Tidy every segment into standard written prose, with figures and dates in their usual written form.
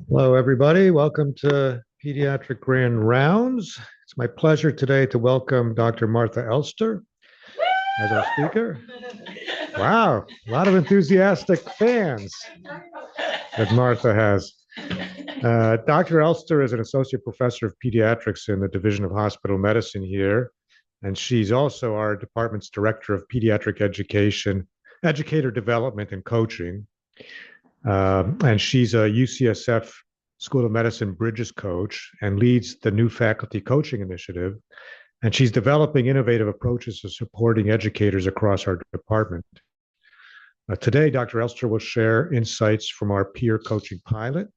Hello, everybody. Welcome to Pediatric Grand Rounds. It's my pleasure today to welcome Dr. Martha Elster as our speaker. Wow, a lot of enthusiastic fans that Martha has. Dr. Elster is an associate professor of pediatrics in the Division of Hospital Medicine here, and she's also our department's director of pediatric education, educator development and coaching. And she's a UCSF School of Medicine Bridges coach and leads the new faculty coaching initiative. And she's developing innovative approaches to supporting educators across our department. Today, Dr. Elster will share insights from our peer coaching pilot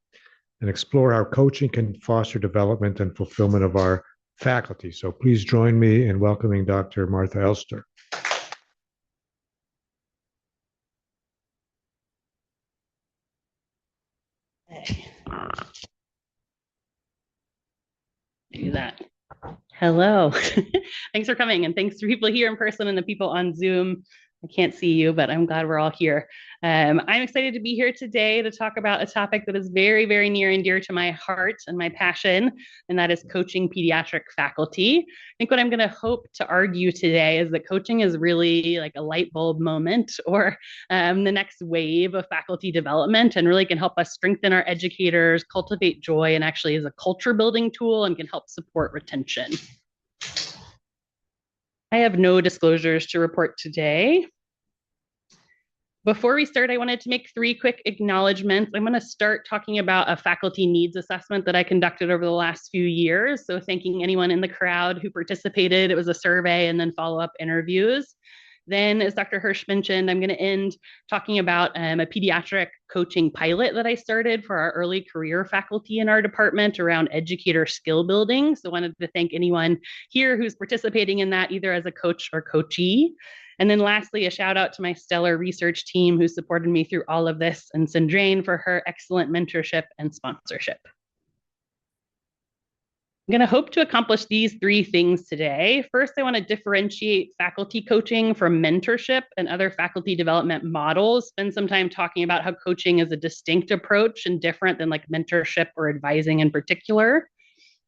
and explore how coaching can foster development and fulfillment of our faculty. So please join me in welcoming Dr. Martha Elster. Do that. Hello. Thanks for coming, and thanks to people here in person and the people on Zoom. I can't see you, but I'm glad we're all here. I'm excited to be here today to talk about a topic that is very, very near and dear to my heart and my passion, and that is coaching pediatric faculty. I think what I'm going to hope to argue today is that coaching is really like a light bulb moment or the next wave of faculty development, and really can help us strengthen our educators, cultivate joy, and actually is a culture building tool and can help support retention. I have no disclosures to report today. Before we start, I wanted to make 3 quick acknowledgements. I'm going to start talking about a faculty needs assessment that I conducted over the last few years. So thanking anyone in the crowd who participated. It was a survey and then follow-up interviews. Then, as Dr. Hirsch mentioned, I'm going to end talking about a pediatric coaching pilot that I started for our early career faculty in our department around educator skill building. So I wanted to thank anyone here who's participating in that, either as a coach or coachee. And then lastly, a shout out to my stellar research team who supported me through all of this, and Sandrain for her excellent mentorship and sponsorship. I'm going to hope to accomplish these 3 things today. First, I want to differentiate faculty coaching from mentorship and other faculty development models. Spend some time talking about how coaching is a distinct approach and different than like mentorship or advising in particular.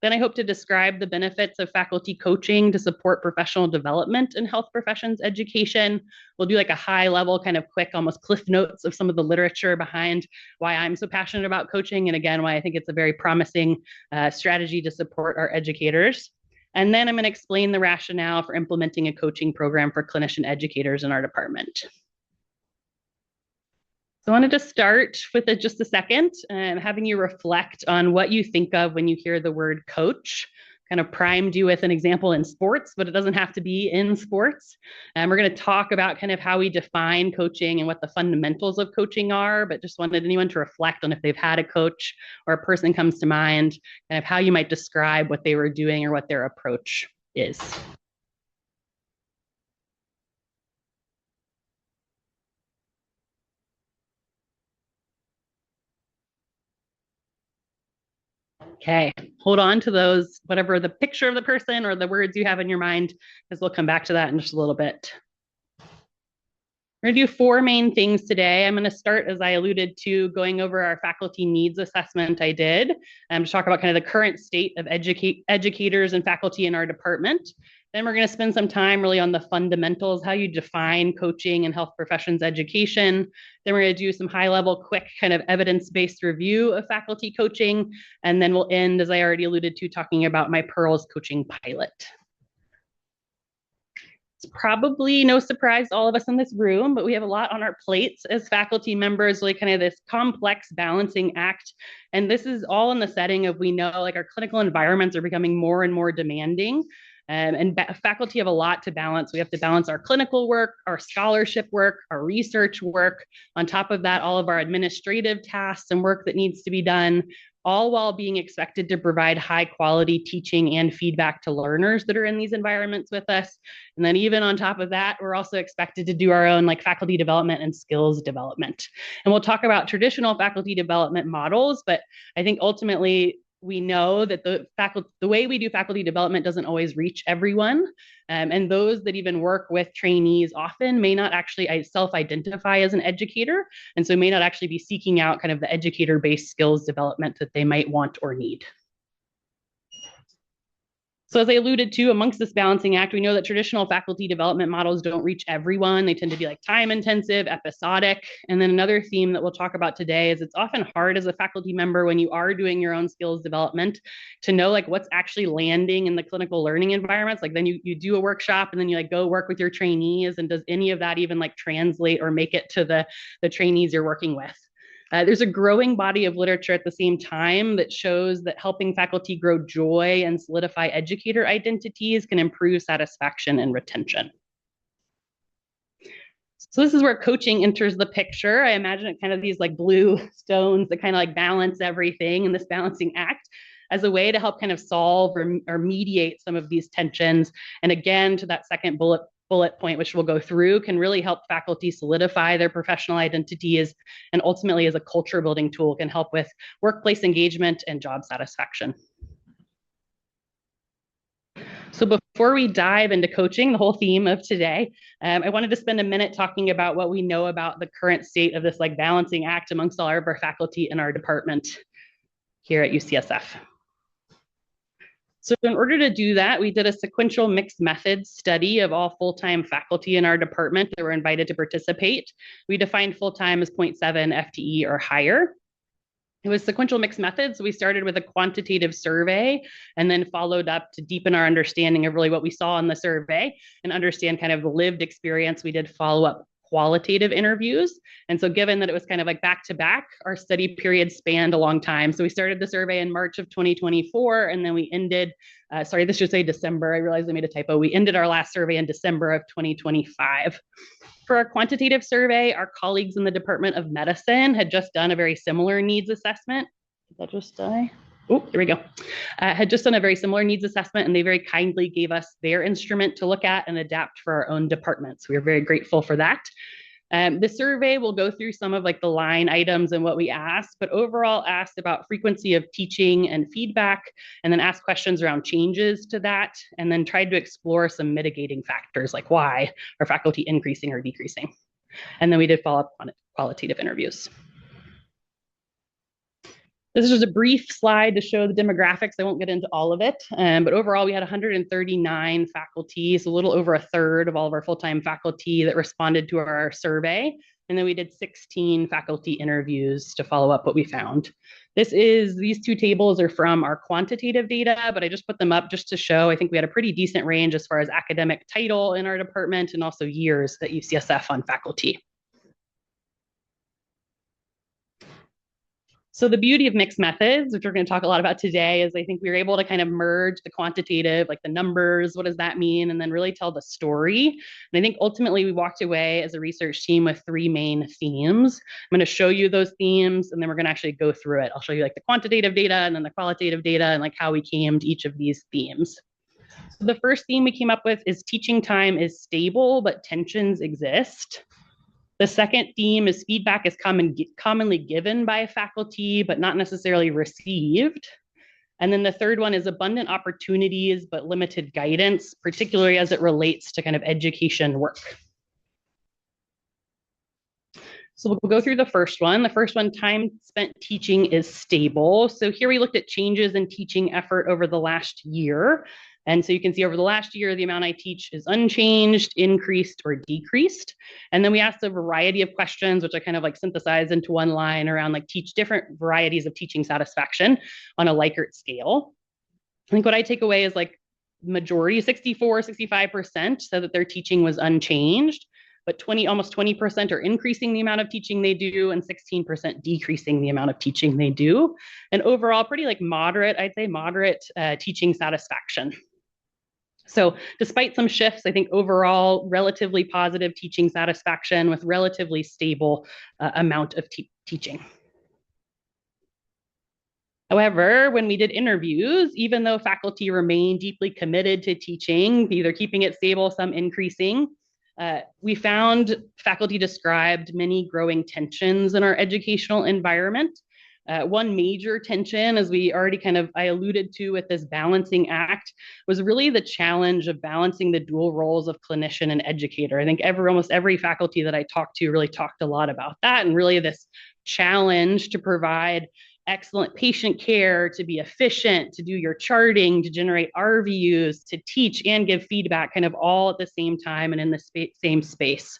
Then I hope to describe the benefits of faculty coaching to support professional development in health professions education. We'll do like a high level kind of quick, almost cliff notes of some of the literature behind why I'm so passionate about coaching, and again, why I think it's a very promising strategy to support our educators. And then I'm going to explain the rationale for implementing a coaching program for clinician educators in our department. So I wanted to start with just a second, having you reflect on what you think of when you hear the word coach. Kind of primed you with an example in sports, but it doesn't have to be in sports. We're going to talk about kind of how we define coaching and what the fundamentals of coaching are, but just wanted anyone to reflect on if they've had a coach or a person comes to mind, kind of how you might describe what they were doing or what their approach is. Okay, hold on to those, whatever the picture of the person or the words you have in your mind, because we'll come back to that in just a little bit. We're going to do 4 main things today. I'm going to start, as I alluded to, going over our faculty needs assessment I did, to talk about kind of the current state of educators and faculty in our department. Then we're going to spend some time really on the fundamentals, how you define coaching and health professions education. Then we're going to do some high-level, quick kind of evidence-based review of faculty coaching. And then we'll end, as I already alluded to, talking about my Pearls coaching pilot. It's probably no surprise to all of us in this room, but we have a lot on our plates as faculty members, really kind of this complex balancing act. And this is all in the setting of, we know like our clinical environments are becoming more and more demanding. And faculty have a lot to balance. We have to balance our clinical work, our scholarship work, our research work. On top of that, all of our administrative tasks and work that needs to be done, all while being expected to provide high quality teaching and feedback to learners that are in these environments with us. And then even on top of that, we're also expected to do our own like faculty development and skills development. And we'll talk about traditional faculty development models, but I think ultimately we know that the way we do faculty development doesn't always reach everyone. And those that even work with trainees often may not actually self-identify as an educator, and so may not actually be seeking out kind of the educator-based skills development that they might want or need. So as I alluded to, amongst this balancing act, we know that traditional faculty development models don't reach everyone. They tend to be like time intensive, episodic. And then another theme that we'll talk about today is it's often hard as a faculty member when you are doing your own skills development to know like what's actually landing in the clinical learning environments. Like then you do a workshop and then you like go work with your trainees, and does any of that even like translate or make it to the trainees you're working with? There's a growing body of literature at the same time that shows that helping faculty grow joy and solidify educator identities can improve satisfaction and retention. So this is where coaching enters the picture. I imagine it kind of these like blue stones that kind of like balance everything in this balancing act as a way to help kind of solve or mediate some of these tensions. And again, to that second bullet point, which we'll go through, can really help faculty solidify their professional identities, and ultimately as a culture building tool can help with workplace engagement and job satisfaction. So before we dive into coaching, the whole theme of today, I wanted to spend a minute talking about what we know about the current state of this like balancing act amongst all of our faculty in our department here at UCSF. So in order to do that, we did a sequential mixed methods study of all full-time faculty in our department that were invited to participate. We defined full-time as 0.7 FTE or higher. It was sequential mixed methods. So we started with a quantitative survey and then followed up to deepen our understanding of really what we saw in the survey and understand kind of the lived experience. We did follow-up qualitative interviews. And so given that it was kind of like back to back, our study period spanned a long time. So we started the survey in March of 2024, and then we ended, sorry, this should say December. I realized I made a typo. We ended our last survey in December of 2025. For our quantitative survey, our colleagues in the Department of Medicine had just done a very similar needs assessment. Did that just die? Oh, there we go. Had just done a very similar needs assessment, and they very kindly gave us their instrument to look at and adapt for our own departments. We are very grateful for that. The survey will go through some of like the line items and what we asked, but overall asked about frequency of teaching and feedback, and then asked questions around changes to that, and then tried to explore some mitigating factors like why are faculty increasing or decreasing. And then we did follow up on qualitative interviews. This is just a brief slide to show the demographics. I won't get into all of it, but overall we had 139 faculty, so a little over a third of all of our full-time faculty that responded to our survey. And then we did 16 faculty interviews to follow up what we found. These two tables are from our quantitative data, but I just put them up just to show, I think we had a pretty decent range as far as academic title in our department and also years at UCSF on faculty. So the beauty of mixed methods, which we're going to talk a lot about today, is I think we were able to kind of merge the quantitative, like the numbers, what does that mean, and then really tell the story. And I think ultimately we walked away as a research team with three main themes. I'm going to show you those themes, and then we're going to actually go through it. I'll show you like the quantitative data and then the qualitative data and like how we came to each of these themes. So the first theme we came up with is teaching time is stable, but tensions exist. The second theme is feedback is commonly given by faculty, but not necessarily received. And then the third one is abundant opportunities, but limited guidance, particularly as it relates to kind of education work. So we'll go through the first one. The first one, time spent teaching is stable. So here we looked at changes in teaching effort over the last year. And so you can see over the last year, the amount I teach is unchanged, increased, or decreased. And then we asked a variety of questions, which I kind of like synthesized into one line around like teach different varieties of teaching satisfaction on a Likert scale. I think what I take away is like majority, 64, 65% said that their teaching was unchanged, but almost 20% are increasing the amount of teaching they do and 16% decreasing the amount of teaching they do. And overall, pretty like moderate, I'd say moderate teaching satisfaction. So despite some shifts, I think overall relatively positive teaching satisfaction with relatively stable amount of teaching. However, when we did interviews, even though faculty remained deeply committed to teaching, either keeping it stable, some increasing, we found faculty described many growing tensions in our educational environment. One major tension, as we already I alluded to with this balancing act, was really the challenge of balancing the dual roles of clinician and educator. I think almost every faculty that I talked to really talked a lot about that, and really this challenge to provide excellent patient care, to be efficient, to do your charting, to generate RVUs, to teach and give feedback kind of all at the same time and in the same space.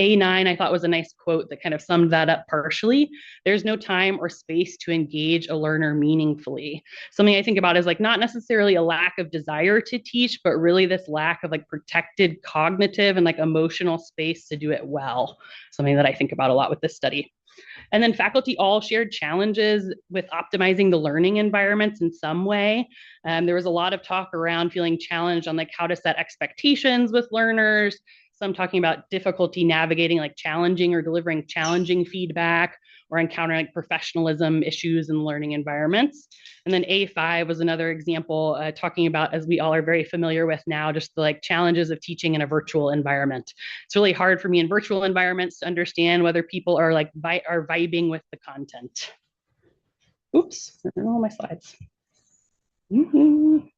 A9, I thought was a nice quote that kind of summed that up partially. There's no time or space to engage a learner meaningfully. Something I think about is like not necessarily a lack of desire to teach, but really this lack of like protected cognitive and like emotional space to do it well. Something that I think about a lot with this study. And then faculty all shared challenges with optimizing the learning environments in some way. There was a lot of talk around feeling challenged on like how to set expectations with learners, some talking about difficulty navigating like challenging or delivering challenging feedback or encountering like professionalism issues in learning environments. And then A5 was another example talking about, as we all are very familiar with now, just the like challenges of teaching in a virtual environment. It's really hard for me in virtual environments to understand whether people are like are vibing with the content. Oops, I don't know all my slides. Okay.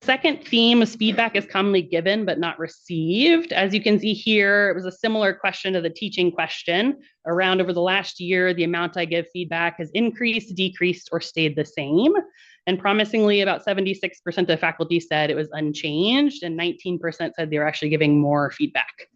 Second theme is feedback is commonly given but not received. As you can see here, it was a similar question to the teaching question. Around over the last year, the amount I give feedback has increased, decreased, or stayed the same. And promisingly, about 76% of faculty said it was unchanged, and 19% said they were actually giving more feedback.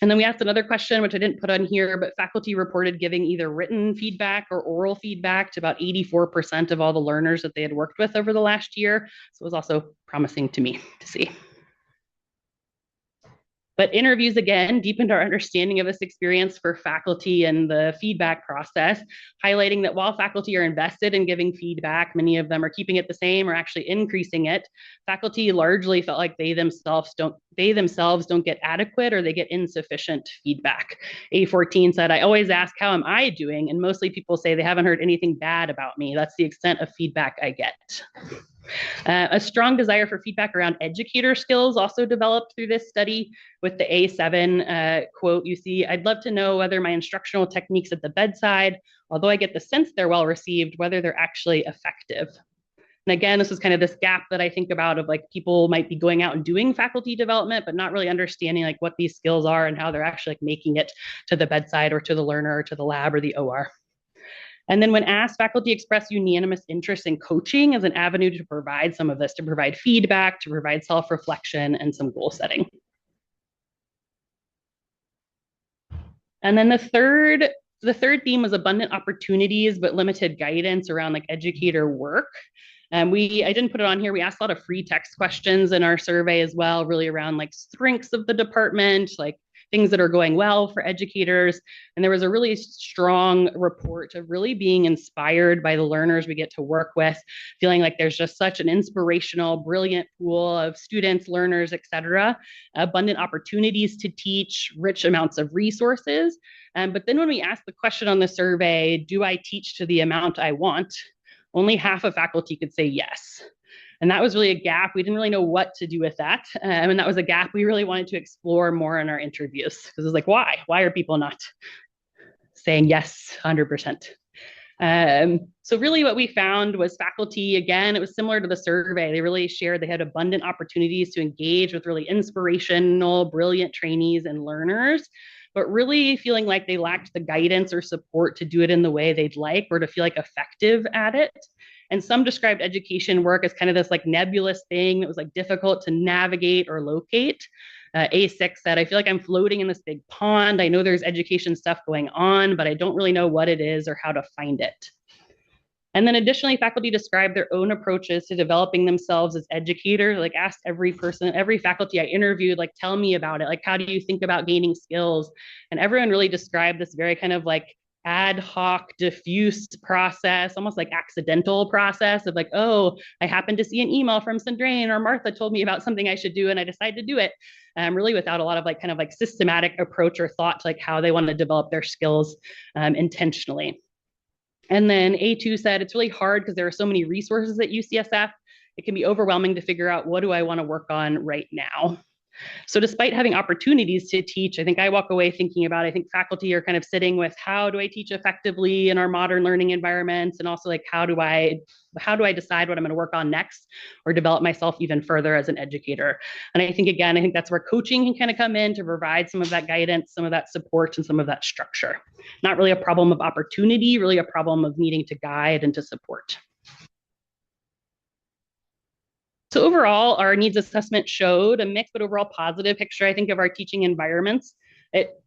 And then we asked another question, which I didn't put on here, but faculty reported giving either written feedback or oral feedback to about 84% of all the learners that they had worked with over the last year. So it was also promising to me to see. But interviews, again, deepened our understanding of this experience for faculty and the feedback process, highlighting that while faculty are invested in giving feedback, many of them are keeping it the same or actually increasing it. Faculty largely felt like they themselves don't get adequate or they get insufficient feedback. A14 said, I always ask, how am I doing? And mostly people say they haven't heard anything bad about me. That's the extent of feedback I get. A strong desire for feedback around educator skills also developed through this study. With the A7 quote, you see, I'd love to know whether my instructional techniques at the bedside, although I get the sense they're well received, whether they're actually effective. And again, this is kind of this gap that I think about of like people might be going out and doing faculty development, but not really understanding like what these skills are and how they're actually like making it to the bedside or to the learner or to the lab or the OR. And then when asked, faculty expressed unanimous interest in coaching as an avenue to provide some of this, to provide feedback, to provide self-reflection, and some goal setting. And then the third theme was abundant opportunities, but limited guidance around like educator work. I didn't put it on here. We asked a lot of free text questions in our survey as well, really around like strengths of the department, like things that are going well for educators. And there was a really strong report of really being inspired by the learners we get to work with, feeling like there's just such an inspirational, brilliant pool of students, learners, et cetera, abundant opportunities to teach, rich amounts of resources. But then when we asked the question on the survey, do I teach to the amount I want? Only half of faculty could say yes. And that was really a gap. We didn't really know what to do with that. And that was a gap we really wanted to explore more in our interviews. Because it's like, why? Why are people not saying yes 100%? So really what we found was faculty, again, it was similar to the survey. They really shared they had abundant opportunities to engage with really inspirational, brilliant trainees and learners, but really feeling like they lacked the guidance or support to do it in the way they'd like or to feel like effective at it. And some described education work as kind of this like nebulous thing that was like difficult to navigate or locate. A6 said, I feel like I'm floating in this big pond. I know there's education stuff going on, but I don't really know what it is or how to find it. And then additionally, faculty described their own approaches to developing themselves as educators, like asked every faculty I interviewed, like, tell me about it. Like, how do you think about gaining skills? And everyone really described this very kind of like ad hoc, diffuse process, almost like accidental process of like, oh, I happened to see an email from Sandrain or Martha told me about something I should do and I decided to do it. Really without a lot of like kind of like systematic approach or thought to like how they want to develop their skills intentionally. And then A2 said, it's really hard because there are so many resources at UCSF. It can be overwhelming to figure out what do I want to work on right now. So despite having opportunities to teach, I think I walk away thinking about, I think faculty are kind of sitting with how do I teach effectively in our modern learning environments? And also like, how do I decide what I'm going to work on next or develop myself even further as an educator? And I think, again, I think that's where coaching can kind of come in to provide some of that guidance, some of that support, and some of that structure. Not really a problem of opportunity, really a problem of needing to guide and to support. So overall, our needs assessment showed a mixed but overall positive picture, I think, of our teaching environments.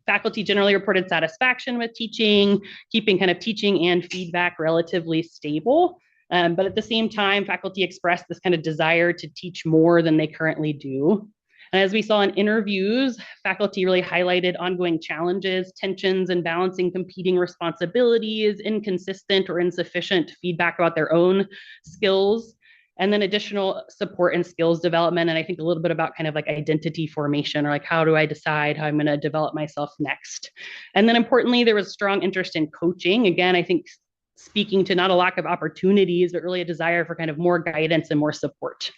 Faculty generally reported satisfaction with teaching, keeping kind of teaching and feedback relatively stable. But at the same time, faculty expressed this kind of desire to teach more than they currently do. And as we saw in interviews, faculty really highlighted ongoing challenges, tensions, and balancing competing responsibilities, inconsistent or insufficient feedback about their own skills, and then additional support and skills development. And I think a little bit about kind of like identity formation, or like, how do I decide how I'm going to develop myself next? And then importantly, there was strong interest in coaching. Again, I think speaking to not a lack of opportunities, but really a desire for kind of more guidance and more support.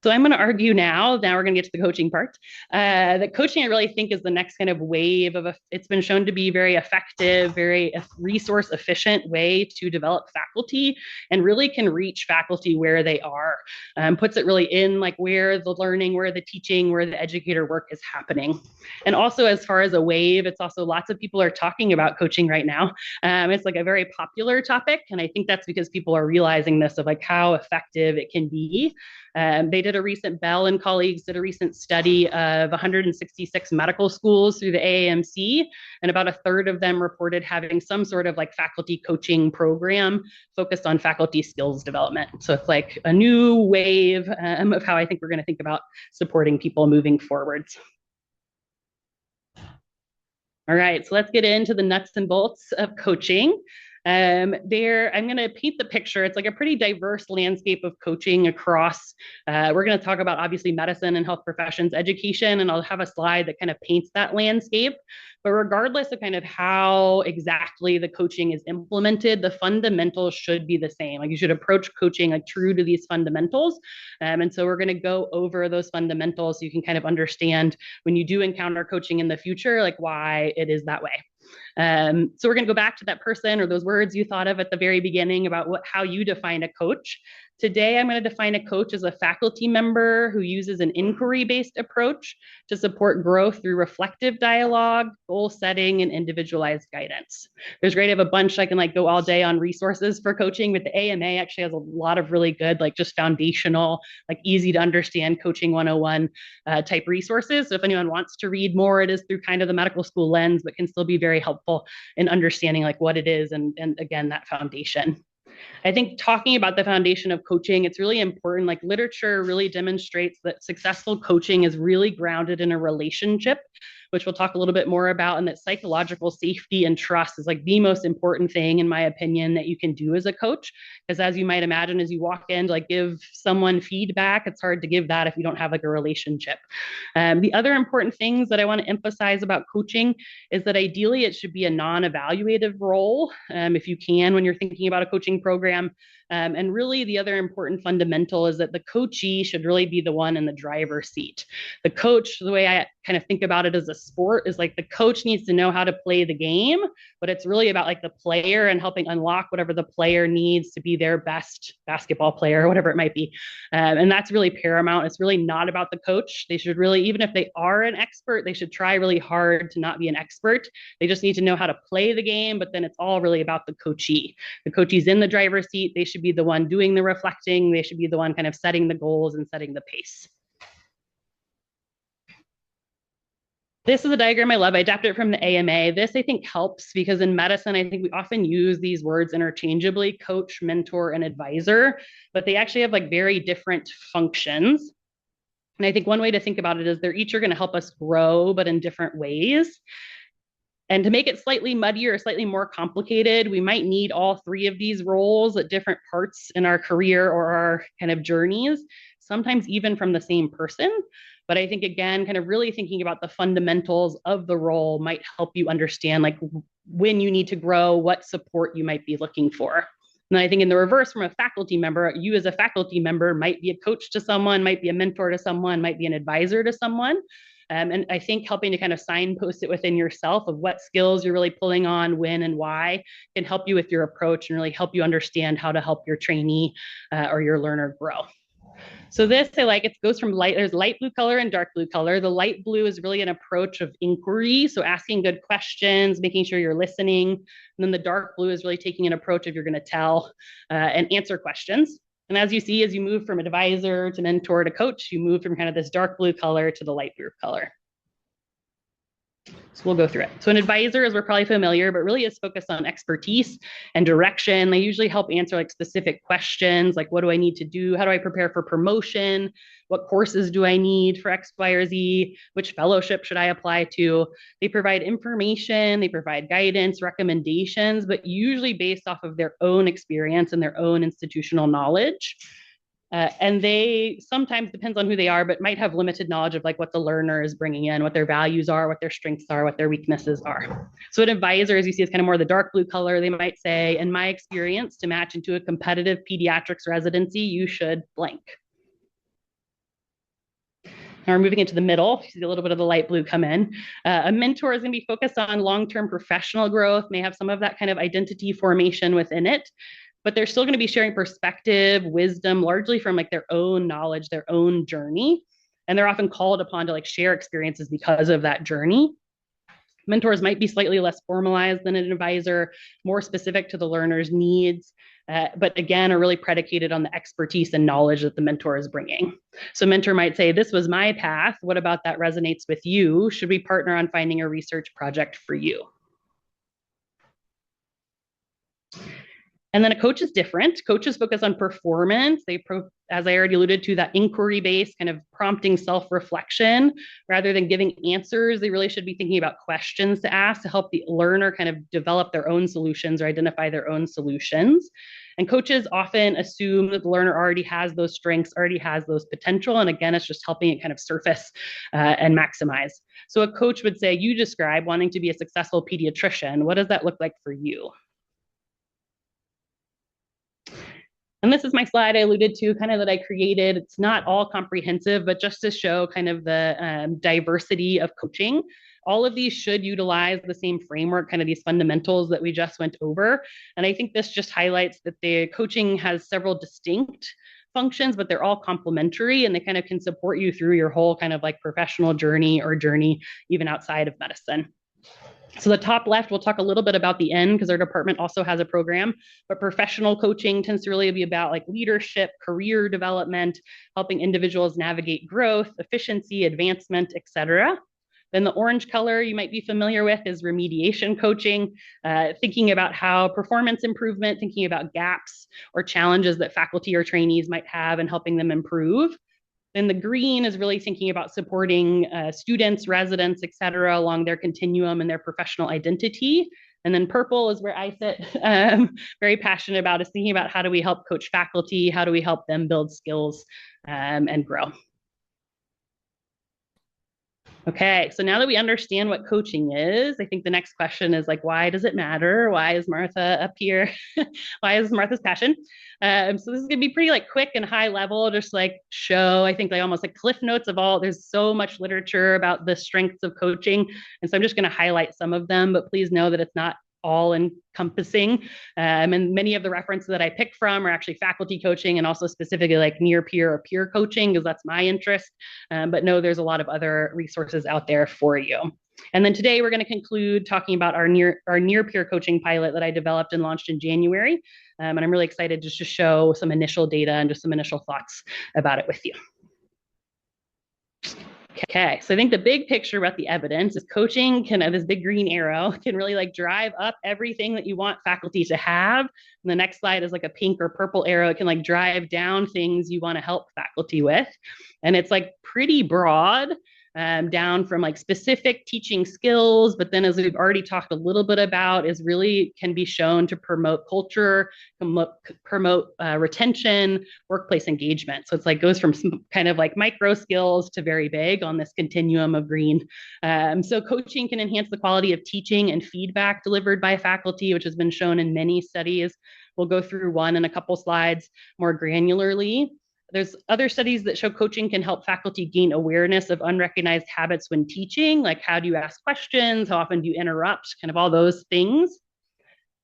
So I'm going to argue now we're going to get to the coaching part, that coaching I really think is the next kind of wave of, it's been shown to be very effective, very resource efficient way to develop faculty and really can reach faculty where they are, puts it really in like where the learning, where the teaching, where the educator work is happening. And also as far as a wave, it's also lots of people are talking about coaching right now. It's like a very popular topic. And I think that's because people are realizing this of like how effective it can be. Bell and colleagues did a recent study of 166 medical schools through the AAMC, and about a third of them reported having some sort of like faculty coaching program focused on faculty skills development. So it's like a new wave of how I think we're going to think about supporting people moving forwards. All right, so let's get into the nuts and bolts of coaching. I'm going to paint the picture. It's like a pretty diverse landscape of coaching across. We're going to talk about obviously medicine and health professions education, and I'll have a slide that kind of paints that landscape. But regardless of kind of how exactly the coaching is implemented, the fundamentals should be the same. Like you should approach coaching like true to these fundamentals. And so we're going to go over those fundamentals so you can kind of understand when you do encounter coaching in the future, like why it is that way. So we're going to go back to that person or those words you thought of at the very beginning about how you define a coach. Today, I'm going to define a coach as a faculty member who uses an inquiry-based approach to support growth through reflective dialogue, goal setting, and individualized guidance. There's great, I have a bunch I can like go all day on resources for coaching, but the AMA actually has a lot of really good, like just foundational, like easy to understand coaching 101 type resources. So if anyone wants to read more, it is through kind of the medical school lens, but can still be very helpful in understanding like what it is and again, that foundation. I think talking about the foundation of coaching, it's really important. Like literature really demonstrates that successful coaching is really grounded in a relationship, which we'll talk a little bit more about, and that psychological safety and trust is like the most important thing, in my opinion, that you can do as a coach. Because as you might imagine, as you walk in to like give someone feedback, it's hard to give that if you don't have like a relationship. The other important things that I want to emphasize about coaching is that ideally it should be a non-evaluative role, if you can, when you're thinking about a coaching program. And really the other important fundamental is that the coachee should really be the one in the driver's seat. The coach, the way I kind of think about it as a sport, is like the coach needs to know how to play the game, but it's really about like the player and helping unlock whatever the player needs to be their best basketball player or whatever it might be. And that's really paramount. It's really not about the coach. They should really, even if they are an expert, they should try really hard to not be an expert. They just need to know how to play the game, but then it's all really about the coachee. The coachee's in the driver's seat. They should be the one doing the reflecting. They should be the one kind of setting the goals and setting the pace. This is a diagram I love. I adapted it from the AMA. This, I think, helps because in medicine, I think we often use these words interchangeably, coach, mentor, and advisor, but they actually have like very different functions. And I think one way to think about it is they're each are going to help us grow, but in different ways. And to make it slightly muddier or slightly more complicated, we might need all three of these roles at different parts in our career or our kind of journeys, sometimes even from the same person. But I think, again, kind of really thinking about the fundamentals of the role might help you understand like when you need to grow, what support you might be looking for. And I think in the reverse, from a faculty member, you as a faculty member might be a coach to someone, might be a mentor to someone, might be an advisor to someone. And I think helping to kind of signpost it within yourself of what skills you're really pulling on, when and why, can help you with your approach and really help you understand how to help your trainee or your learner grow. So this, I like, it goes from there's light blue color and dark blue color. The light blue is really an approach of inquiry. So asking good questions, making sure you're listening. And then the dark blue is really taking an approach of you're going to tell and answer questions. And as you see, as you move from advisor to mentor to coach, you move from kind of this dark blue color to the light blue color. So we'll go through it. So an advisor, as we're probably familiar, but really is focused on expertise and direction. They usually help answer like specific questions, like what do I need to do? How do I prepare for promotion? What courses do I need for X, Y, or Z? Which fellowship should I apply to? They provide information, they provide guidance, recommendations, but usually based off of their own experience and their own institutional knowledge. And they sometimes, depends on who they are, but might have limited knowledge of like what the learner is bringing in, what their values are, what their strengths are, what their weaknesses are. So an advisor, as you see, is kind of more the dark blue color. They might say, in my experience, to match into a competitive pediatrics residency, you should blank. Now we're moving into the middle. You see a little bit of the light blue come in. A mentor is going to be focused on long-term professional growth, may have some of that kind of identity formation within it, but they're still going to be sharing perspective, wisdom, largely from like their own knowledge, their own journey. And they're often called upon to like share experiences because of that journey. Mentors might be slightly less formalized than an advisor, more specific to the learner's needs, but again, are really predicated on the expertise and knowledge that the mentor is bringing. So mentor might say, this was my path. What about that resonates with you? Should we partner on finding a research project for you? And then a coach is different. Coaches focus on performance. As I already alluded to, that inquiry-based kind of prompting self-reflection rather than giving answers. They really should be thinking about questions to ask to help the learner kind of develop their own solutions or identify their own solutions. And coaches often assume that the learner already has those strengths, already has those potential. And again, it's just helping it kind of surface and maximize. So a coach would say, you describe wanting to be a successful pediatrician. What does that look like for you? And this is my slide I alluded to, kind of that I created. It's not all comprehensive, but just to show kind of the diversity of coaching. All of these should utilize the same framework, kind of these fundamentals that we just went over. And I think this just highlights that the coaching has several distinct functions, but they're all complementary and they kind of can support you through your whole kind of like professional journey or journey even outside of medicine. So the top left, we'll talk a little bit about the end because our department also has a program, but professional coaching tends to really be about like leadership, career development, helping individuals navigate growth, efficiency, advancement, et cetera. Then the orange color you might be familiar with is remediation coaching, thinking about how performance improvement, thinking about gaps or challenges that faculty or trainees might have and helping them improve. Then the green is really thinking about supporting students, residents, et cetera, along their continuum and their professional identity. And then purple is where I sit, very passionate about, is thinking about how do we help coach faculty, how do we help them build skills and grow. Okay, so now that we understand what coaching is, I think the next question is like, why does it matter? Why is Martha up here? Why is Martha's passion? So this is gonna be pretty like quick and high level, just like show, I think like almost like cliff notes of all, there's so much literature about the strengths of coaching. And so I'm just gonna highlight some of them, but please know that it's not all encompassing. And many of the references that I pick from are actually faculty coaching and also specifically like near peer or peer coaching, because that's my interest. But no, there's a lot of other resources out there for you. And then today we're going to conclude talking about our near peer coaching pilot that I developed and launched in January. And I'm really excited just to show some initial data and just some initial thoughts about it with you. Okay, so I think the big picture about the evidence is coaching can, this big green arrow, can really like drive up everything that you want faculty to have. And the next slide is like a pink or purple arrow. It can like drive down things you want to help faculty with. And it's like pretty broad, down from like specific teaching skills, but then as we've already talked a little bit about, is really can be shown to promote culture, promote retention, workplace engagement. So it's like goes from some kind of like micro skills to very big on this continuum of green. So coaching can enhance the quality of teaching and feedback delivered by faculty, which has been shown in many studies. We'll go through one in a couple slides more granularly. There's other studies that show coaching can help faculty gain awareness of unrecognized habits when teaching, like how do you ask questions, how often do you interrupt, kind of all those things.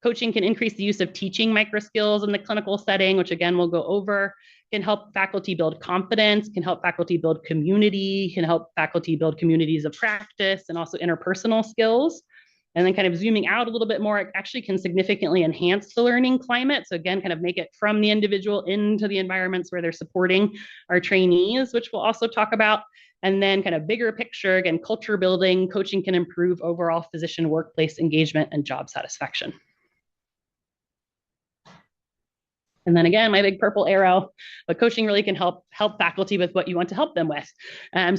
Coaching can increase the use of teaching micro skills in the clinical setting, which again, we'll go over, can help faculty build confidence, can help faculty build community, can help faculty build communities of practice and also interpersonal skills. And then kind of zooming out a little bit more, it actually can significantly enhance the learning climate. So again, kind of make it from the individual into the environments where they're supporting our trainees, which we'll also talk about. And then kind of bigger picture, again, culture building, coaching can improve overall physician workplace engagement and job satisfaction. And then again, my big purple arrow, but coaching really can help faculty with what you want to help them with.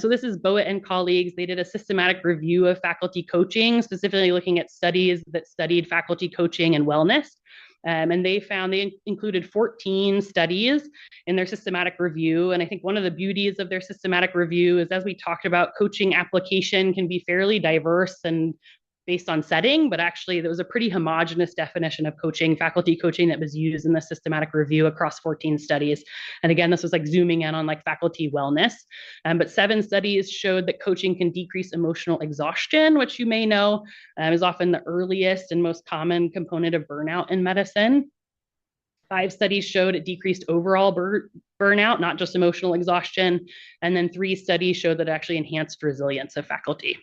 So this is Boet and colleagues. They did a systematic review of faculty coaching, specifically looking at studies that studied faculty coaching and wellness. And they found they included 14 studies in their systematic review. And I think one of the beauties of their systematic review is, as we talked about, coaching application can be fairly diverse and based on setting, but actually there was a pretty homogenous definition of coaching, faculty coaching, that was used in the systematic review across 14 studies. And again, this was like zooming in on like faculty wellness. But 7 studies showed that coaching can decrease emotional exhaustion, which you may know is often the earliest and most common component of burnout in medicine. 5 studies showed it decreased overall burnout, not just emotional exhaustion. And then 3 studies showed that it actually enhanced resilience of faculty.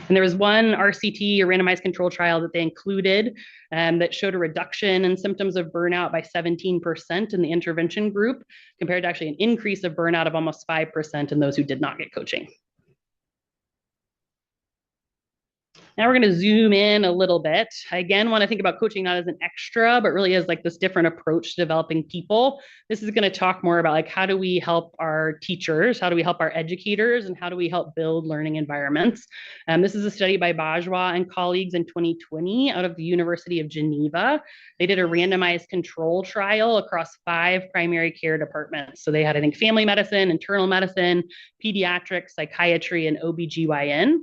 And there was one RCT, or randomized control trial, that they included that showed a reduction in symptoms of burnout by 17% in the intervention group, compared to actually an increase of burnout of almost 5% in those who did not get coaching. Now we're going to zoom in a little bit. I again want to think about coaching not as an extra, but really as like this different approach to developing people. This is going to talk more about like how do we help our teachers, how do we help our educators, and how do we help build learning environments. This is a study by Bajwa and colleagues in 2020 out of the University of Geneva. They did a randomized control trial across 5 primary care departments. So they had, I think, family medicine, internal medicine, pediatric, psychiatry, and OBGYN.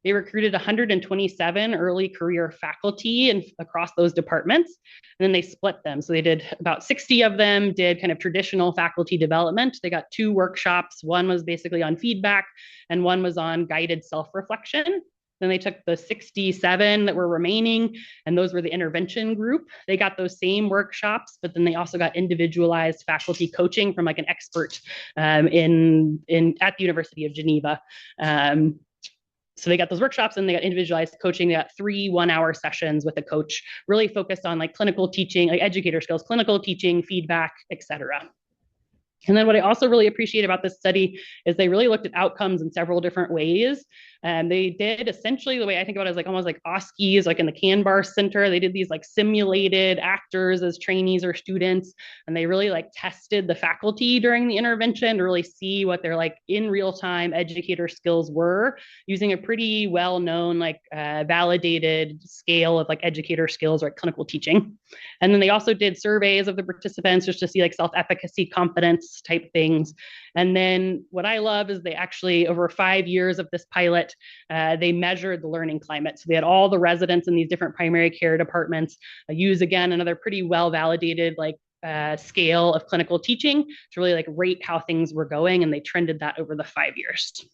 They recruited 127 early career faculty across those departments, and then they split them. So they did about 60 of them did kind of traditional faculty development. They got 2 workshops. One was basically on feedback, and one was on guided self-reflection. Then they took the 67 that were remaining, and those were the intervention group. They got those same workshops, but then they also got individualized faculty coaching from like an expert at the University of Geneva. So they got those workshops and they got individualized coaching. They got 3 one-hour sessions with a coach, really focused on like clinical teaching, like educator skills, clinical teaching, feedback, et cetera. And then what I also really appreciate about this study is they really looked at outcomes in several different ways. They did essentially, the way I think about it, is like almost like OSCEs, like in the Canbar Center. They did these like simulated actors as trainees or students, and they really like tested the faculty during the intervention to really see what their like in real time educator skills were, using a pretty well-known like validated scale of like educator skills or like clinical teaching. And then they also did surveys of the participants just to see like self-efficacy, confidence type things. And then what I love is they actually, over 5 years of this pilot, they measured the learning climate. So they had all the residents in these different primary care departments use, again, another pretty well-validated like scale of clinical teaching to really like rate how things were going. And they trended that over the 5 years.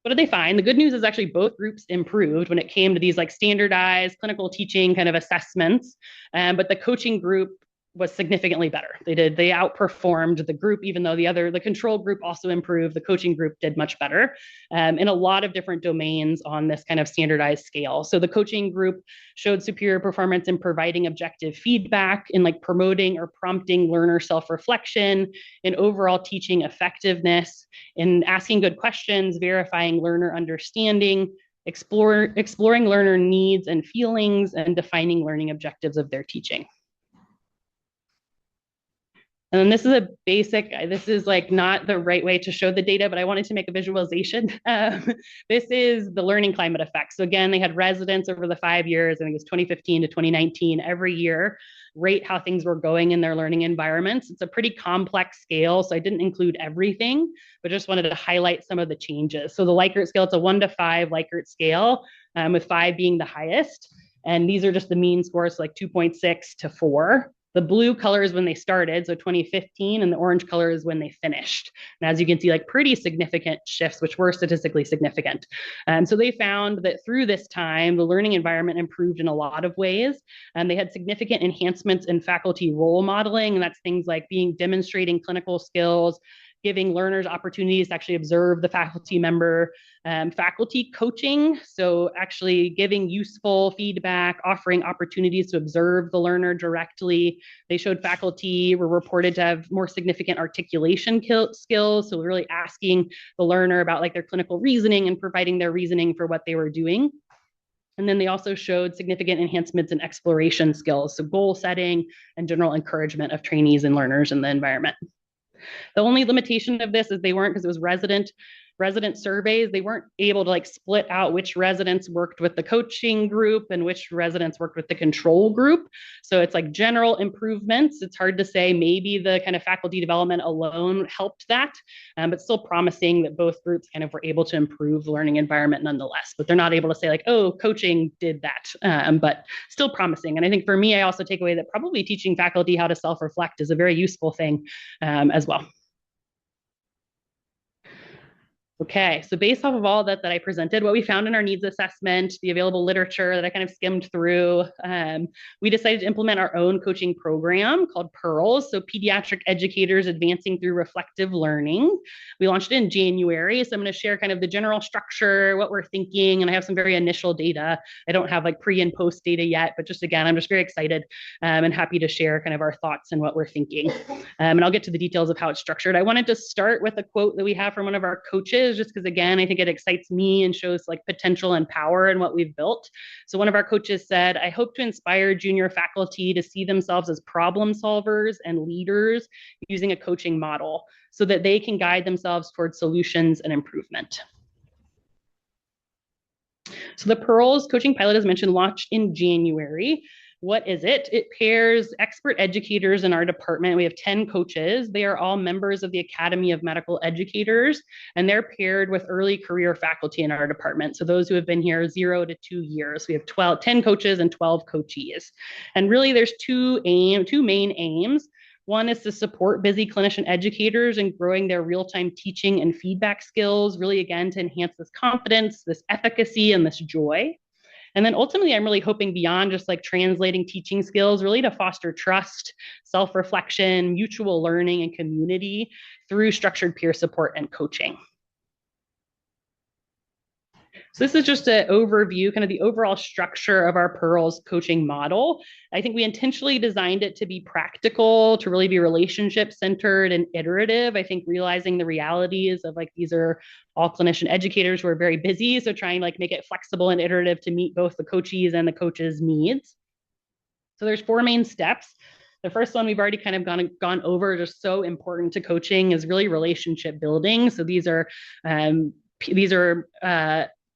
What did they find? The good news is actually both groups improved when it came to these like standardized clinical teaching kind of assessments. But the coaching group was significantly better. They outperformed the group, even though the control group also improved. The coaching group did much better in a lot of different domains on this kind of standardized scale. So the coaching group showed superior performance in providing objective feedback, in like promoting or prompting learner self-reflection, in overall teaching effectiveness, in asking good questions, verifying learner understanding, exploring learner needs and feelings, and defining learning objectives of their teaching. And then this is like not the right way to show the data, but I wanted to make a visualization. This is the learning climate effect. So again, they had residents over the 5 years, I think it was 2015 to 2019, every year, rate how things were going in their learning environments. It's a pretty complex scale, so I didn't include everything, but just wanted to highlight some of the changes. So the Likert scale, it's a 1 to 5 Likert scale, with 5 being the highest. And these are just the mean scores, like 2.6 to 4. The blue color is when they started, so 2015, and the orange color is when they finished. And as you can see, like pretty significant shifts, which were statistically significant. So they found that through this time, the learning environment improved in a lot of ways. And they had significant enhancements in faculty role modeling, and that's things like demonstrating clinical skills, giving learners opportunities to actually observe the faculty member, faculty coaching, so actually giving useful feedback, offering opportunities to observe the learner directly. They showed faculty were reported to have more significant articulation skills, so really asking the learner about like their clinical reasoning and providing their reasoning for what they were doing. And then they also showed significant enhancements in exploration skills, so goal setting and general encouragement of trainees and learners in the environment. The only limitation of this is they weren't, because it was resident surveys, they weren't able to like split out which residents worked with the coaching group and which residents worked with the control group. So it's like general improvements. It's hard to say, maybe the kind of faculty development alone helped that, but still promising that both groups kind of were able to improve the learning environment nonetheless. But they're not able to say like, oh, coaching did that, but still promising. And I think for me, I also take away that probably teaching faculty how to self-reflect is a very useful thing as well. Okay, so based off of all that I presented, what we found in our needs assessment, the available literature that I kind of skimmed through, we decided to implement our own coaching program called PEARLS, so Pediatric Educators Advancing Through Reflective Learning. We launched it in January, so I'm going to share kind of the general structure, what we're thinking, and I have some very initial data. I don't have like pre and post data yet, but just again, I'm just very excited and happy to share kind of our thoughts and what we're thinking. And I'll get to the details of how it's structured. I wanted to start with a quote that we have from one of our coaches, just because again, I think it excites me and shows like potential and power in what we've built. So one of our coaches said, "I hope to inspire junior faculty to see themselves as problem solvers and leaders using a coaching model so that they can guide themselves towards solutions and improvement." So the PEARLS coaching pilot, as mentioned, launched in January. What is it? It pairs expert educators in our department. We have 10 coaches. They are all members of the Academy of Medical Educators, and they're paired with early career faculty in our department. So those who have been here 0 to 2 years. We have 10 coaches and 12 coachees. And really there's two main aims. One is to support busy clinician educators in growing their real-time teaching and feedback skills, really again to enhance this confidence, this efficacy, and this joy. And then ultimately, I'm really hoping beyond just like translating teaching skills, really to foster trust, self-reflection, mutual learning, and community through structured peer support and coaching. So this is just an overview, kind of the overall structure of our PEARLS coaching model. I think we intentionally designed it to be practical, to really be relationship centered and iterative. I think realizing the realities of like, these are all clinician educators who are very busy. So trying like make it flexible and iterative to meet both the coachees and the coaches' needs. So there's 4 main steps. The first one we've already kind of gone over, just so important to coaching, is really relationship building. So these are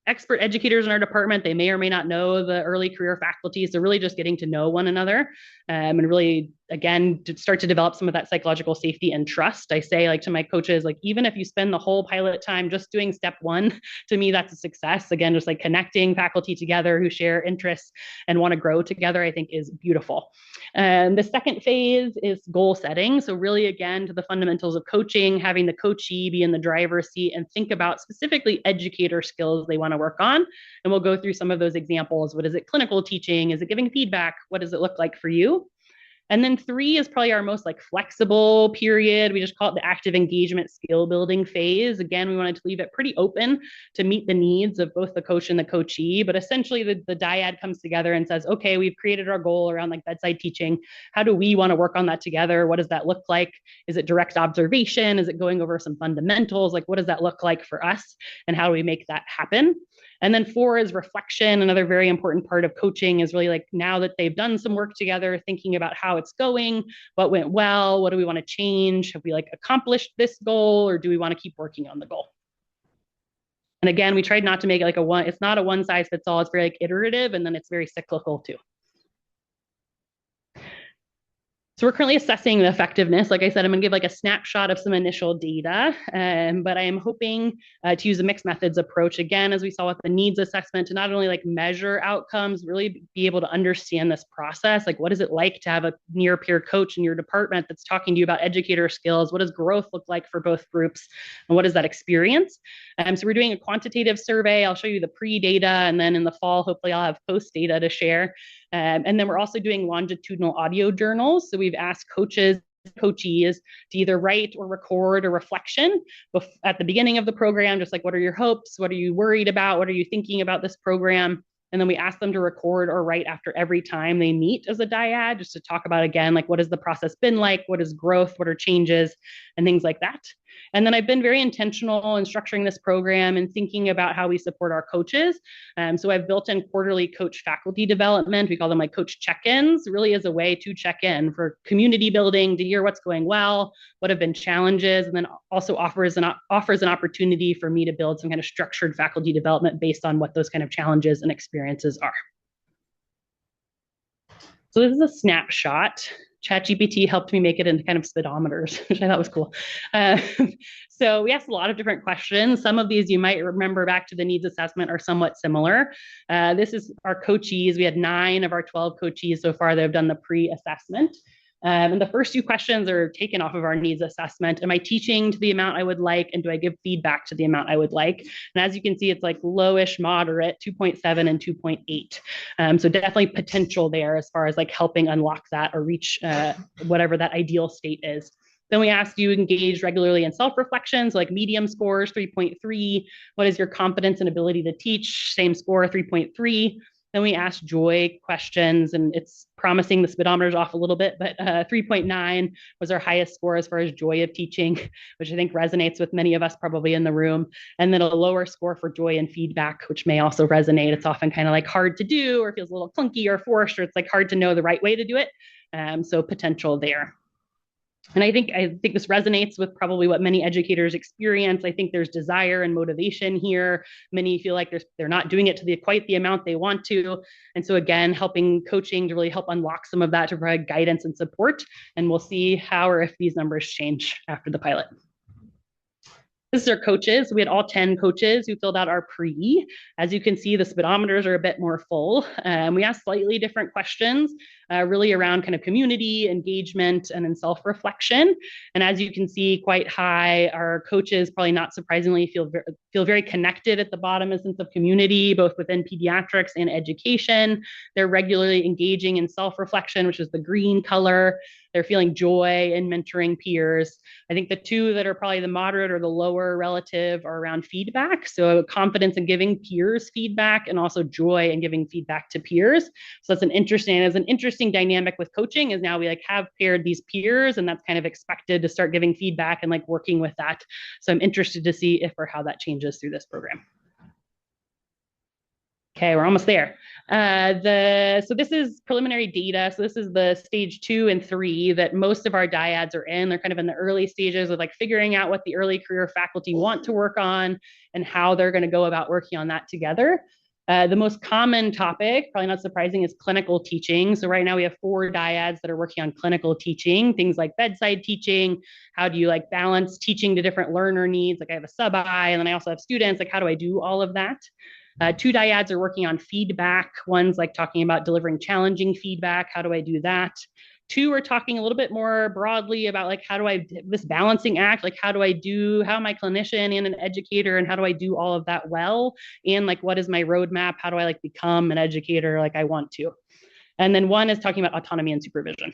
expert educators in our department. They may or may not know the early career faculty. So really just getting to know one another and really, again, to start to develop some of that psychological safety and trust. I say like to my coaches, like, even if you spend the whole pilot time just doing step 1, to me, that's a success. Again, just like connecting faculty together who share interests and want to grow together, I think is beautiful. And the second phase is goal setting. So really, again, to the fundamentals of coaching, having the coachee be in the driver's seat and think about specifically educator skills they want to work on. And we'll go through some of those examples. What is it clinical teaching? Is it giving feedback? What does it look like for you? And then 3 is probably our most like flexible period. We just call it the active engagement skill building phase. Again, we wanted to leave it pretty open to meet the needs of both the coach and the coachee, but essentially the dyad comes together and says, okay, we've created our goal around like bedside teaching. How do we want to work on that together? What does that look like? Is it direct observation? Is it going over some fundamentals? Like, what does that look like for us? And how do we make that happen? And then 4 is reflection. Another very important part of coaching is really like, now that they've done some work together, thinking about how it's going, what went well, what do we want to change? Have we like accomplished this goal, or do we want to keep working on the goal? And again, we tried not to make it like it's not a one size fits all. It's very like iterative, and then it's very cyclical too. So we're currently assessing the effectiveness. Like I said, I'm going to give like a snapshot of some initial data, but I am hoping to use a mixed methods approach again, as we saw with the needs assessment, to not only like measure outcomes, really be able to understand this process. Like, what is it like to have a near peer coach in your department that's talking to you about educator skills? What does growth look like for both groups? And what is that experience? So we're doing a quantitative survey. I'll show you the pre-data, and then in the fall, hopefully I'll have post-data to share. And then we're also doing longitudinal audio journals. So we've asked coaches, coachees to either write or record a reflection at the beginning of the program, just like, what are your hopes? What are you worried about? What are you thinking about this program? And then we ask them to record or write after every time they meet as a dyad, just to talk about, again, like, what has the process been like? What is growth? What are changes? And things like that. And then I've been very intentional in structuring this program and thinking about how we support our coaches. So I've built in quarterly coach faculty development. We call them like coach check-ins, really as a way to check in for community building, to hear what's going well, what have been challenges, and then also offers an opportunity for me to build some kind of structured faculty development based on what those kind of challenges and experiences are. So this is a snapshot. ChatGPT helped me make it into kind of speedometers, which I thought was cool. So we asked a lot of different questions. Some of these you might remember back to the needs assessment are somewhat similar. This is our coachees. We had 9 of our 12 coachees so far that have done the pre-assessment. And the first 2 questions are taken off of our needs assessment. Am I teaching to the amount I would like? And do I give feedback to the amount I would like? And as you can see, it's like lowish, moderate, 2.7 and 2.8. So definitely potential there as far as like helping unlock that or reach whatever that ideal state is. Then we asked, do you engage regularly in self-reflections, like medium scores, 3.3. What is your confidence and ability to teach? Same score, 3.3. Then we asked joy questions, and it's promising the speedometer's off a little bit, but 3.9 was our highest score as far as joy of teaching, which I think resonates with many of us probably in the room. And then a lower score for joy and feedback, which may also resonate. It's often kind of like hard to do, or feels a little clunky or forced, or it's like hard to know the right way to do it. So potential there. And I think this resonates with probably what many educators experience. I think there's desire and motivation here. Many feel like they're not doing it to quite the amount they want to. And so again, helping coaching to really help unlock some of that, to provide guidance and support. And we'll see how or if these numbers change after the pilot. This is our coaches. We had all 10 coaches who filled out our pre. As you can see, the speedometers are a bit more full. We asked slightly different questions, really around kind of community, engagement, and then self-reflection. And as you can see, quite high. Our coaches, probably not surprisingly, feel very connected at the bottom, a sense of community, both within pediatrics and education. They're regularly engaging in self-reflection, which is the green color. They're feeling joy in mentoring peers. I think the 2 that are probably the moderate or the lower relative are around feedback. So confidence in giving peers feedback, and also joy in giving feedback to peers. So that's an interesting dynamic with coaching, is now we like have paired these peers, and that's kind of expected to start giving feedback and like working with that. So I'm interested to see if or how that changes through this program. Okay, we're almost there. So this is preliminary data. So this is the stage 2 and 3 that most of our dyads are in. They're kind of in the early stages of like figuring out what the early career faculty want to work on and how they're going to go about working on that together. The most common topic, probably not surprising, is clinical teaching. So right now we have 4 dyads that are working on clinical teaching, things like bedside teaching. How do you like balance teaching to different learner needs? Like I have a sub-I, and then I also have students. Like, how do I do all of that? 2 dyads are working on feedback. One's like talking about delivering challenging feedback. How do I do that? 2 are talking a little bit more broadly about like, how do I, this balancing act, like how am I a clinician and an educator, and how do I do all of that well? And like, what is my roadmap? How do I like become an educator like I want to? And then 1 is talking about autonomy and supervision.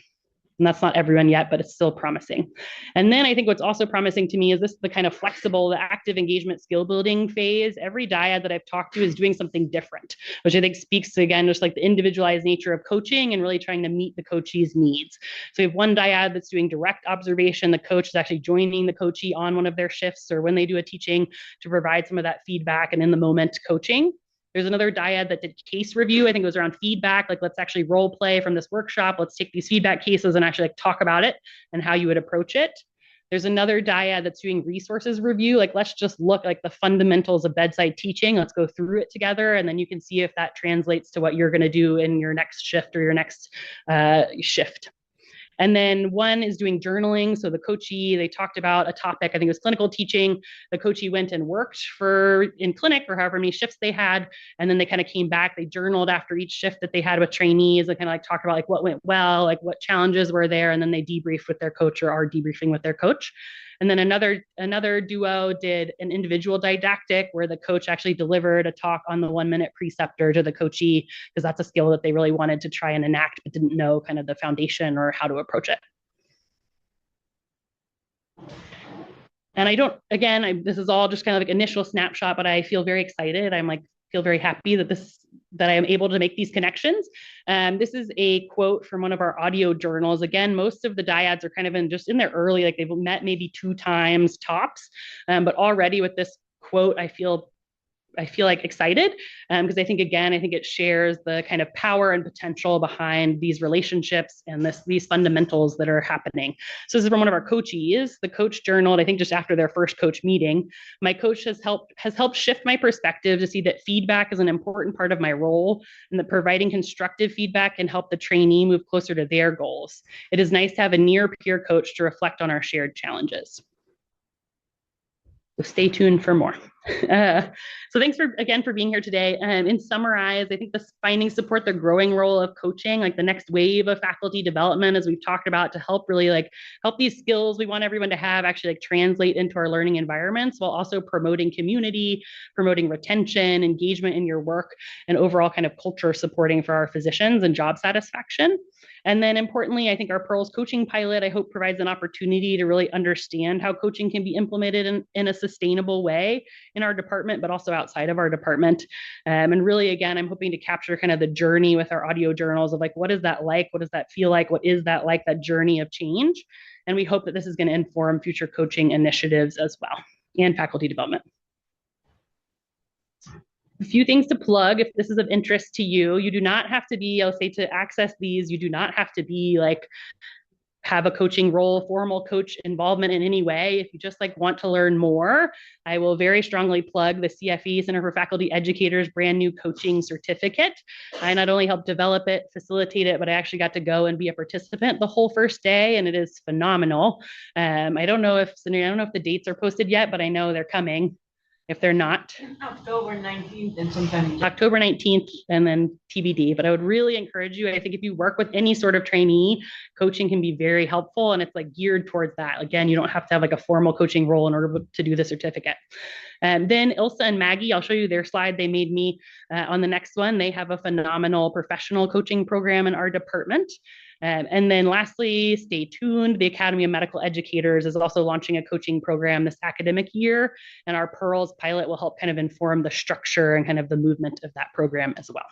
And that's not everyone yet, but it's still promising. And then I think what's also promising to me is this, the kind of flexible, the active engagement skill building phase. Every dyad that I've talked to is doing something different, which I think speaks to, again, just like the individualized nature of coaching and really trying to meet the coachee's needs. So we have one dyad that's doing direct observation. The coach is actually joining the coachee on one of their shifts or when they do a teaching to provide some of that feedback and in the moment coaching. There's another dyad that did case review. I think it was around feedback. Like, let's actually role play from this workshop. Let's take these feedback cases and actually like talk about it and how you would approach it. There's another dyad that's doing resources review. Like, let's just look like the fundamentals of bedside teaching. Let's go through it together. And then you can see if that translates to what you're going to do in your next shift or your next shift. And then one is doing journaling. So the coachee, they talked about a topic, I think it was clinical teaching. The coachee went and worked in clinic for however many shifts they had. And then they kind of came back, they journaled after each shift that they had with trainees. They kind of like talked about like what went well, like what challenges were there. And then they debriefed with their coach or are debriefing with their coach. And then another duo did an individual didactic where the coach actually delivered a talk on the 1-minute preceptor to the coachee, because that's a skill that they really wanted to try and enact, but didn't know kind of the foundation or how to approach it. And this is all just kind of like initial snapshot, but I feel very excited. Feel very happy that I am able to make these connections. This is a quote from one of our audio journals. Again, most of the dyads are kind of in their early, like they've met maybe 2 times tops, but already with this quote, I feel like excited because I think it shares the kind of power and potential behind these relationships and these fundamentals that are happening. So this is from one of our coachees. The coach journaled, I think just after their first coach meeting. My coach has helped shift my perspective to see that feedback is an important part of my role, and that providing constructive feedback can help the trainee move closer to their goals. It is nice to have a near peer coach to reflect on our shared challenges. So stay tuned for more. So thanks for being here today. In summarize, I think the findings support the growing role of coaching, like the next wave of faculty development, as we've talked about, to help really help these skills we want everyone to have actually translate into our learning environments, while also promoting community, promoting retention, engagement in your work, and overall kind of culture supporting for our physicians and job satisfaction. And then importantly, I think our Pearls coaching pilot, I hope, provides an opportunity to really understand how coaching can be implemented in a sustainable way in our department, but also outside of our department. And really, again, I'm hoping to capture kind of the journey with our audio journals of what is that like? What does that feel like? What is that like, that journey of change? And we hope that this is going to inform future coaching initiatives as well, and faculty development. A few things to plug if this is of interest to you. You do not have to be, I'll say, to access these, you do not have to be have a coaching role, formal coach involvement in any way. If you just want to learn more, I will very strongly plug the CFE, Center for Faculty Educators, brand new coaching certificate. I not only helped develop it, facilitate it, but I actually got to go and be a participant the whole first day, and it is phenomenal. I don't know if the dates are posted yet, but I know they're coming. If they're not, October 19th and sometime October 19th and then TBD. But I would really encourage you. I think if you work with any sort of trainee, coaching can be very helpful, and it's geared towards that. Again, you don't have to have a formal coaching role in order to do the certificate. And then Ilsa and Maggie, I'll show you their slide they made me on the next one. They have a phenomenal professional coaching program in our department. And then lastly, stay tuned. The Academy of Medical Educators is also launching a coaching program this academic year, and our Pearls pilot will help kind of inform the structure and kind of the movement of that program as well.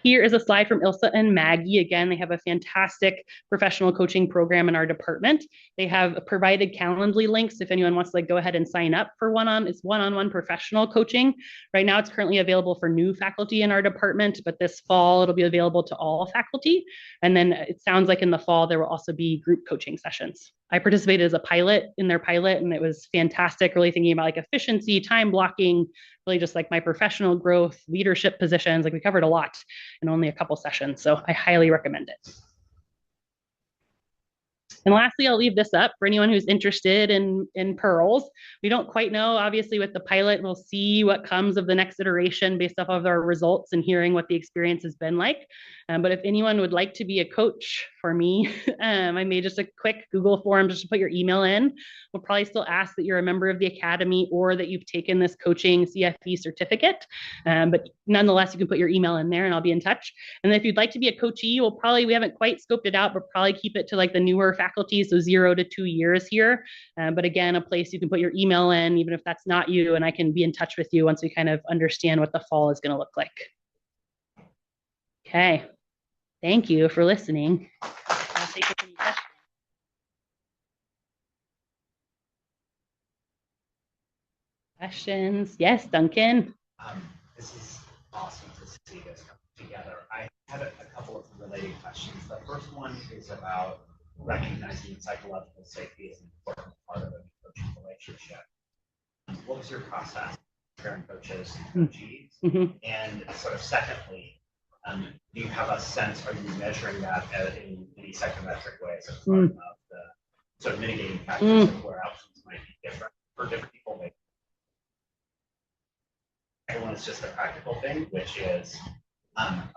Here is a slide from Ilsa and Maggie. Again, they have a fantastic professional coaching program in our department. They have provided Calendly links if anyone wants to go ahead and sign up for one-on-one professional coaching. Right now, it's currently available for new faculty in our department, but this fall, it'll be available to all faculty. And then it sounds like in the fall, there will also be group coaching sessions. I participated as a pilot in their pilot, and it was fantastic, really thinking about efficiency, time blocking, really just my professional growth, leadership positions. We covered a lot in only a couple sessions. So I highly recommend it. And lastly, I'll leave this up for anyone who's interested in Pearls. We don't quite know, obviously, with the pilot. We'll see what comes of the next iteration based off of our results and hearing what the experience has been like. But if anyone would like to be a coach for me, I made just a quick Google form just to put your email in. We'll probably still ask that you're a member of the Academy or that you've taken this coaching CFE certificate. But nonetheless, you can put your email in there and I'll be in touch. And then if you'd like to be a coachee, we haven't quite scoped it out, but probably keep it to the newer faculty, so 0 to 2 years here. But again, a place you can put your email in, even if that's not you, and I can be in touch with you once we kind of understand what the fall is going to look like. Okay. Thank you for listening. I'll take any questions. Questions? Yes, Duncan. This is awesome to see this come together. I had a couple of related questions. The first one is about recognizing psychological safety as an important part of a coaching relationship. What was your process preparing coaches and coachees? And sort of secondly, Do you have a sense, are you measuring that in any psychometric ways as part of the sort of mitigating factors of where outcomes might be different for different people? Maybe. Second one is just a practical thing, which is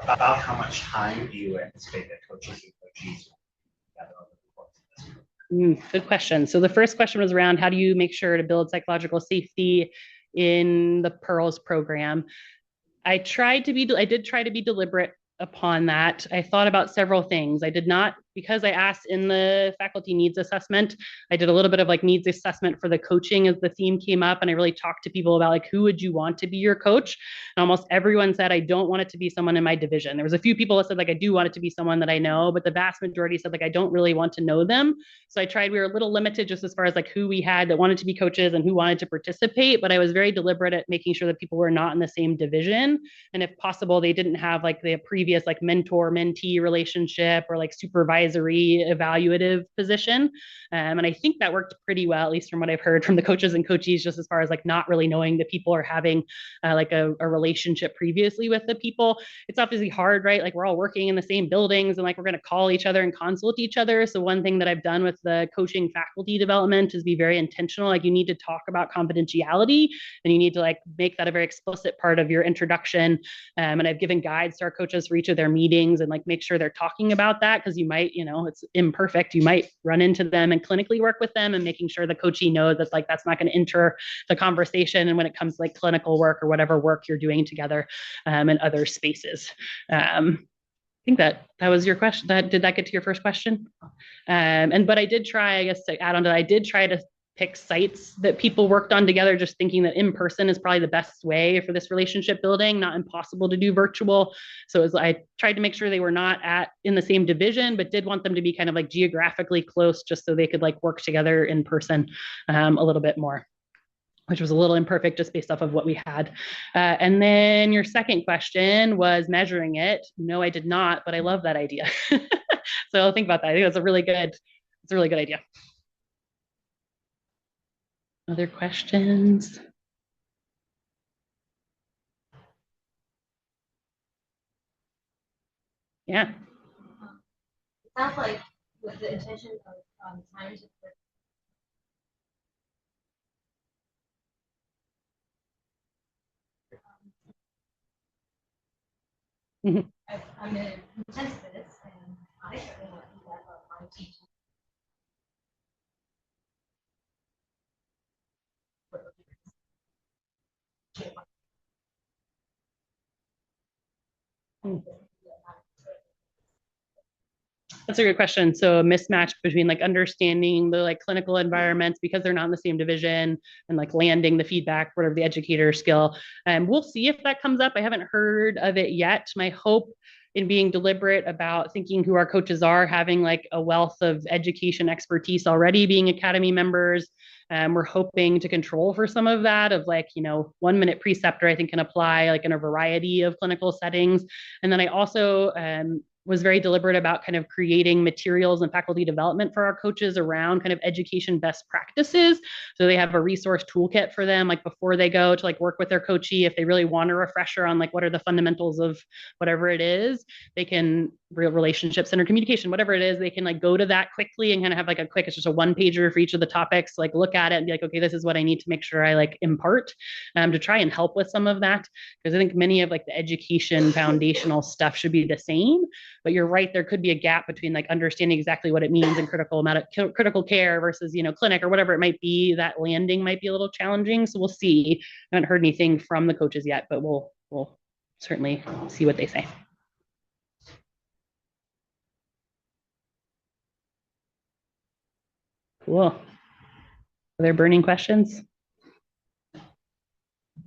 about how much time do you anticipate that coaches and coachees will be together over the course of this group? Good question. So the first question was around how do you make sure to build psychological safety in the Pearls program? I did try to be deliberate upon that. I thought about several things. I did not, because I asked in the faculty needs assessment, I did a little bit of like needs assessment for the coaching as the theme came up. And I really talked to people about like, who would you want to be your coach? And almost everyone said, I don't want it to be someone in my division. There was a few people that said like, I do want it to be someone that I know, but the vast majority said like, I don't really want to know them. So we were a little limited just as far as like who we had that wanted to be coaches and who wanted to participate. But I was very deliberate at making sure that people were not in the same division. And if possible, they didn't have like the previous like mentor mentee relationship or like supervisory evaluative position. And I think that worked pretty well, at least from what I've heard from the coaches and coachees, just as far as like not really knowing the people or having like a relationship previously with the people. It's obviously hard, right? Like we're all working in the same buildings and like we're going to call each other and consult each other. So one thing that I've done with the coaching faculty development is be very intentional. Like you need to talk about confidentiality and you need to like make that a very explicit part of your introduction. And I've given guides to our coaches for each of their meetings and like make sure they're talking about that because you might, it's imperfect. You might run into them and clinically work with them and making sure the coachee knows that like that's not going to enter the conversation. And when it comes to like clinical work or whatever work you're doing together in other spaces. I think that was your question. Did that get to your first question? But I did try, I guess, to add on to that, I did try to pick sites that people worked on together, just thinking that in person is probably the best way for this relationship building, not impossible to do virtual. So I tried to make sure they were not in the same division, but did want them to be kind of like geographically close just so they could like work together in person a little bit more, which was a little imperfect just based off of what we had. And then your second question was measuring it. No, I did not, but I love that idea. So I'll think about that. I think it's a really good idea. Other questions? Yeah. It sounds like with the intention of time to I'm in intensivist and I certainly want to do that about my teaching. That's a good question. So a mismatch between like understanding the like clinical environments because they're not in the same division and like landing the feedback, whatever the educator skill. We'll see if that comes up. I haven't heard of it yet. My hope in being deliberate about thinking who our coaches are, having like a wealth of education expertise already being academy members. We're hoping to control for some of that of like, 1 minute preceptor, I think can apply like in a variety of clinical settings. And then I also was very deliberate about kind of creating materials and faculty development for our coaches around kind of education best practices. So they have a resource toolkit for them, like before they go to like work with their coachee, if they really want a refresher on like what are the fundamentals of whatever it is, they can relationship centered communication, whatever it is, they can like go to that quickly and kind of have like it's just a 1-pager for each of the topics, like look at it and be like, okay, this is what I need to make sure I like impart to try and help with some of that. Because I think many of like the education foundational stuff should be the same. But you're right, there could be a gap between like understanding exactly what it means in critical care versus, clinic or whatever it might be. That landing might be a little challenging. So we'll see. I haven't heard anything from the coaches yet, but we'll certainly see what they say. Cool. Are there burning questions?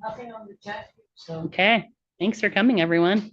Nothing on the chat. So Okay. Thanks for coming, everyone.